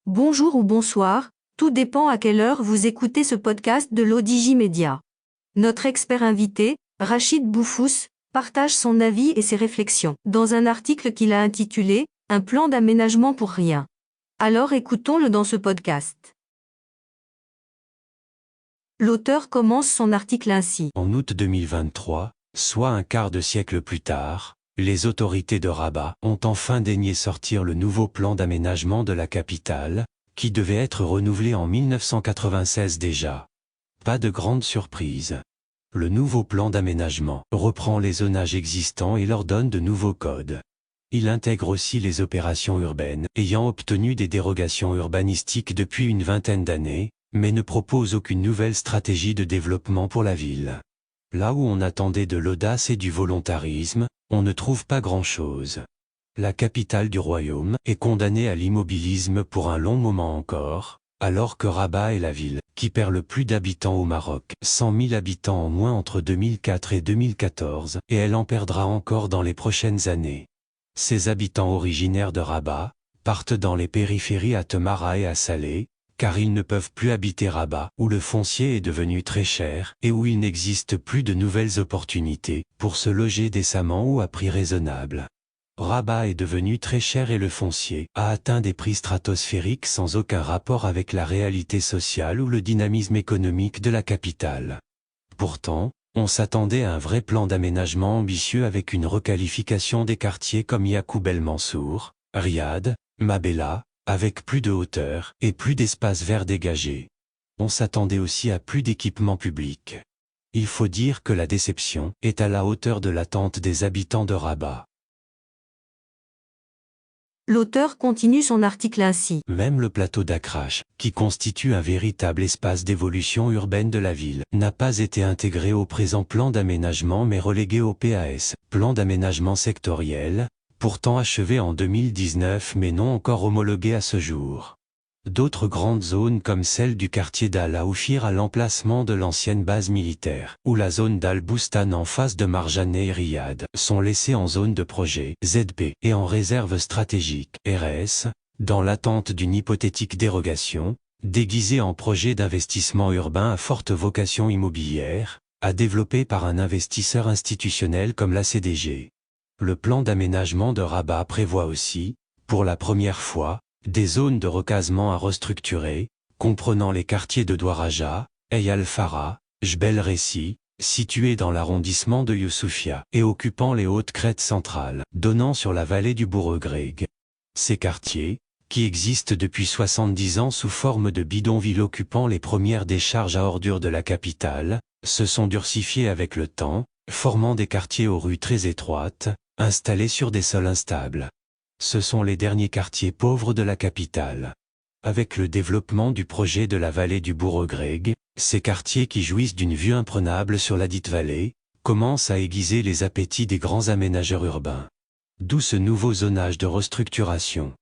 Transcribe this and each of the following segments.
Bonjour ou bonsoir, tout dépend à quelle heure vous écoutez ce podcast de l'ODJ Média. Notre expert invité, Rachid Boufous, partage son avis et ses réflexions dans un article qu'il a intitulé « Un plan d'aménagement pour rien ». Alors écoutons-le dans ce podcast. L'auteur commence son article ainsi. En août 2023, soit un quart de siècle plus tard, les autorités de Rabat ont enfin daigné sortir le nouveau plan d'aménagement de la capitale, qui devait être renouvelé en 1996 déjà. Pas de grande surprise. Le nouveau plan d'aménagement reprend les zonages existants et leur donne de nouveaux codes. Il intègre aussi les opérations urbaines ayant obtenu des dérogations urbanistiques depuis une vingtaine d'années, mais ne propose aucune nouvelle stratégie de développement pour la ville. Là où on attendait de l'audace et du volontarisme, on ne trouve pas grand-chose. La capitale du royaume est condamnée à l'immobilisme pour un long moment encore, alors que Rabat est la ville qui perd le plus d'habitants au Maroc, 100 000 habitants en moins entre 2004 et 2014, et elle en perdra encore dans les prochaines années. Ces habitants originaires de Rabat partent dans les périphéries à Temara et à Salé, car ils ne peuvent plus habiter Rabat, où le foncier est devenu très cher et où il n'existe plus de nouvelles opportunités pour se loger décemment ou à prix raisonnable. Rabat est devenu très cher et le foncier a atteint des prix stratosphériques sans aucun rapport avec la réalité sociale ou le dynamisme économique de la capitale. Pourtant, on s'attendait à un vrai plan d'aménagement ambitieux avec une requalification des quartiers comme Yacoub El Mansour, Riyad, Mabella, avec plus de hauteur et plus d'espace vert dégagé. On s'attendait aussi à plus d'équipements publics. Il faut dire que la déception est à la hauteur de l'attente des habitants de Rabat. L'auteur continue son article ainsi. Même le plateau d'Akrache, qui constitue un véritable espace d'évolution urbaine de la ville, n'a pas été intégré au présent plan d'aménagement mais relégué au PAS, plan d'aménagement sectoriel, pourtant achevé en 2019 mais non encore homologué à ce jour. D'autres grandes zones comme celle du quartier d'Al-Aoufir à l'emplacement de l'ancienne base militaire, ou la zone d'Al-Boustan en face de Marjaneh et Riyad, sont laissées en zone de projet, ZP, et en réserve stratégique, RS, dans l'attente d'une hypothétique dérogation, déguisée en projet d'investissement urbain à forte vocation immobilière, à développer par un investisseur institutionnel comme la CDG. Le plan d'aménagement de Rabat prévoit aussi, pour la première fois, des zones de recasement à restructurer, comprenant les quartiers de Douaraja, Ey Al-Fara, Jbel Ressi, situés dans l'arrondissement de Youssoufia et occupant les hautes crêtes centrales, donnant sur la vallée du Bourg-Greg. Ces quartiers, qui existent depuis 70 ans sous forme de bidonvilles occupant les premières décharges à ordures de la capitale, se sont durcifiés avec le temps, formant des quartiers aux rues très étroites, installés sur des sols instables. Ce sont les derniers quartiers pauvres de la capitale. Avec le développement du projet de la vallée du Bourg-Greg, ces quartiers qui jouissent d'une vue imprenable sur la dite vallée, commencent à aiguiser les appétits des grands aménageurs urbains. D'où ce nouveau zonage de restructuration.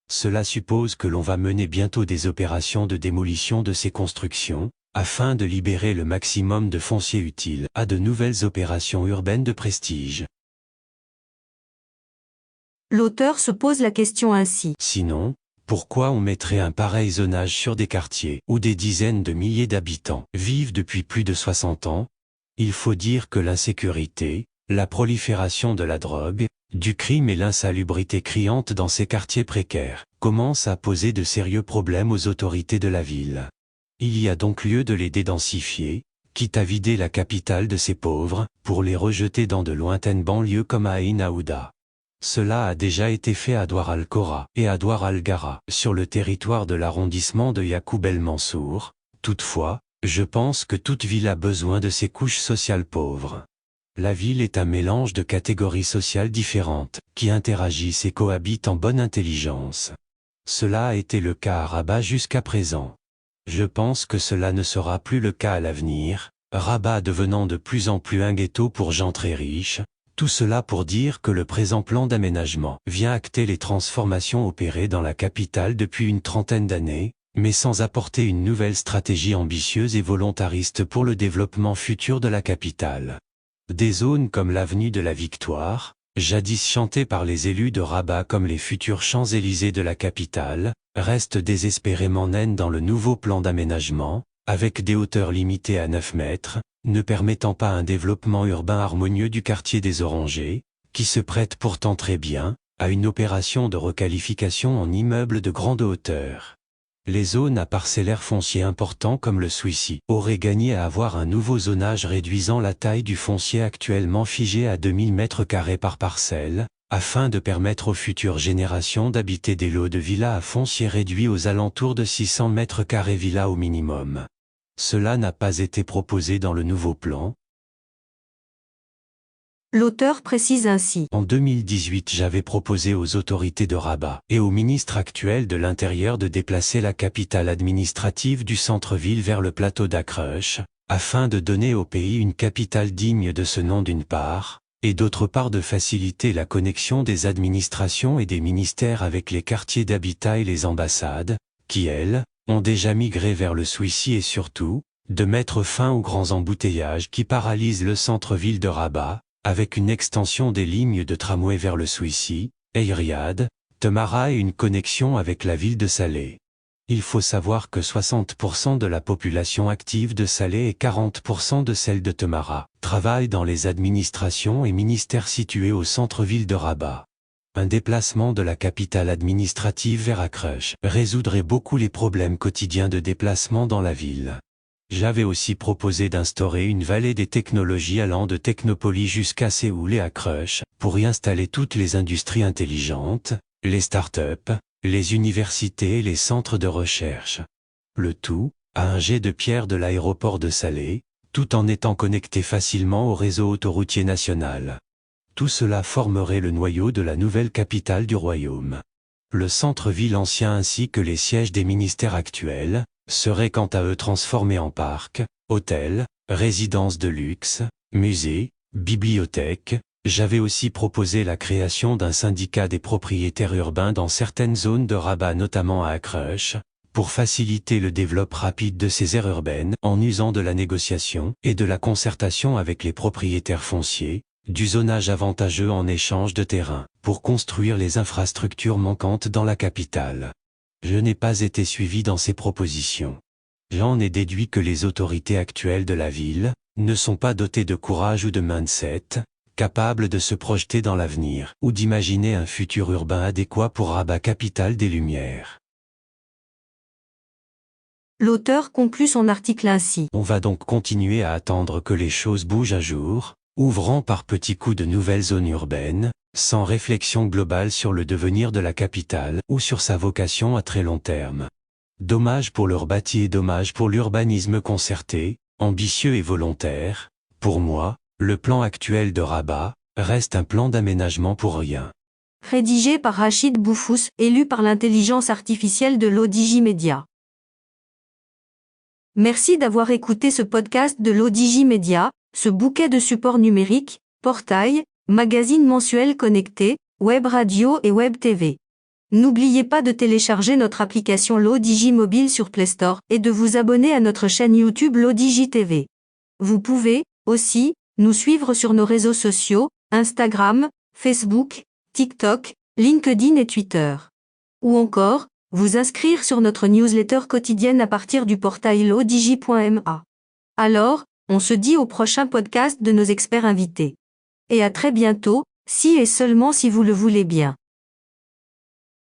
Cela suppose que l'on va mener bientôt des opérations de démolition de ces constructions, afin de libérer le maximum de foncier utile à de nouvelles opérations urbaines de prestige. L'auteur se pose la question ainsi. Sinon, pourquoi on mettrait un pareil zonage sur des quartiers où des dizaines de milliers d'habitants vivent depuis plus de 60 ans? Il faut dire que l'insécurité, la prolifération de la drogue, du crime et l'insalubrité criante dans ces quartiers précaires commencent à poser de sérieux problèmes aux autorités de la ville. Il y a donc lieu de les dédensifier, quitte à vider la capitale de ses pauvres, pour les rejeter dans de lointaines banlieues comme à Ain Aouda. Cela a déjà été fait à Douar al-Qora et à Douar al-Gara, sur le territoire de l'arrondissement de Yacoub El Mansour. Toutefois, je pense que toute ville a besoin de ses couches sociales pauvres. La ville est un mélange de catégories sociales différentes, qui interagissent et cohabitent en bonne intelligence. Cela a été le cas à Rabat jusqu'à présent. Je pense que cela ne sera plus le cas à l'avenir, Rabat devenant de plus en plus un ghetto pour gens très riches. Tout cela pour dire que le présent plan d'aménagement vient acter les transformations opérées dans la capitale depuis une trentaine d'années, mais sans apporter une nouvelle stratégie ambitieuse et volontariste pour le développement futur de la capitale. Des zones comme l'avenue de la Victoire, jadis chantées par les élus de Rabat comme les futurs Champs-Élysées de la capitale, reste désespérément naine dans le nouveau plan d'aménagement, avec des hauteurs limitées à 9 mètres, ne permettant pas un développement urbain harmonieux du quartier des Orangers, qui se prête pourtant très bien à une opération de requalification en immeuble de grande hauteur. Les zones à parcellaire foncier important comme le Suissy auraient gagné à avoir un nouveau zonage réduisant la taille du foncier actuellement figé à 2000 m² par parcelle, afin de permettre aux futures générations d'habiter des lots de villas à foncier réduit aux alentours de 600 m² villa au minimum. Cela n'a pas été proposé dans le nouveau plan. L'auteur précise ainsi. En 2018, j'avais proposé aux autorités de Rabat et au ministre actuel de l'Intérieur de déplacer la capitale administrative du centre-ville vers le plateau d'Akrush, afin de donner au pays une capitale digne de ce nom d'une part, et d'autre part de faciliter la connexion des administrations et des ministères avec les quartiers d'habitat et les ambassades, qui, elles, ont déjà migré vers le Suissy et surtout, de mettre fin aux grands embouteillages qui paralysent le centre-ville de Rabat, avec une extension des lignes de tramway vers le Suissy, Eyriad, Temara et une connexion avec la ville de Salé. Il faut savoir que 60% de la population active de Salé et 40% de celle de Temara travaillent dans les administrations et ministères situés au centre-ville de Rabat. Un déplacement de la capitale administrative vers Akrush résoudrait beaucoup les problèmes quotidiens de déplacement dans la ville. J'avais aussi proposé d'instaurer une vallée des technologies allant de Technopolis jusqu'à Séoul et Akrush, pour y installer toutes les industries intelligentes, les start-up, les universités et les centres de recherche. Le tout, à un jet de pierre de l'aéroport de Salé, tout en étant connecté facilement au réseau autoroutier national. Tout cela formerait le noyau de la nouvelle capitale du royaume. Le centre-ville ancien ainsi que les sièges des ministères actuels seraient quant à eux transformés en parcs, hôtels, résidences de luxe, musées, bibliothèques. J'avais aussi proposé la création d'un syndicat des propriétaires urbains dans certaines zones de Rabat notamment à Akrush, pour faciliter le développement rapide de ces aires urbaines en usant de la négociation et de la concertation avec les propriétaires fonciers, du zonage avantageux en échange de terrain, pour construire les infrastructures manquantes dans la capitale. Je n'ai pas été suivi dans ces propositions. J'en ai déduit que les autorités actuelles de la ville ne sont pas dotées de courage ou de mindset, capables de se projeter dans l'avenir ou d'imaginer un futur urbain adéquat pour Rabat, capitale des Lumières. L'auteur conclut son article ainsi. On va donc continuer à attendre que les choses bougent à jour, ouvrant par petits coups de nouvelles zones urbaines, sans réflexion globale sur le devenir de la capitale ou sur sa vocation à très long terme. Dommage pour leur bâti et dommage pour l'urbanisme concerté, ambitieux et volontaire. Pour moi, le plan actuel de Rabat reste un plan d'aménagement pour rien. Rédigé par Rachid Boufous et lu par l'intelligence artificielle de l'Odigimédia. Merci d'avoir écouté ce podcast de l'Odigimédia, ce bouquet de supports numériques, portail, magazine mensuel connecté, web radio et web TV. N'oubliez pas de télécharger notre application l'Odigi Mobile sur Play Store et de vous abonner à notre chaîne YouTube l'Odigi TV. Vous pouvez, aussi, nous suivre sur nos réseaux sociaux, Instagram, Facebook, TikTok, LinkedIn et Twitter. Ou encore, vous inscrire sur notre newsletter quotidienne à partir du portail lodigi.ma. Alors, on se dit au prochain podcast de nos experts invités. Et à très bientôt, si et seulement si vous le voulez bien.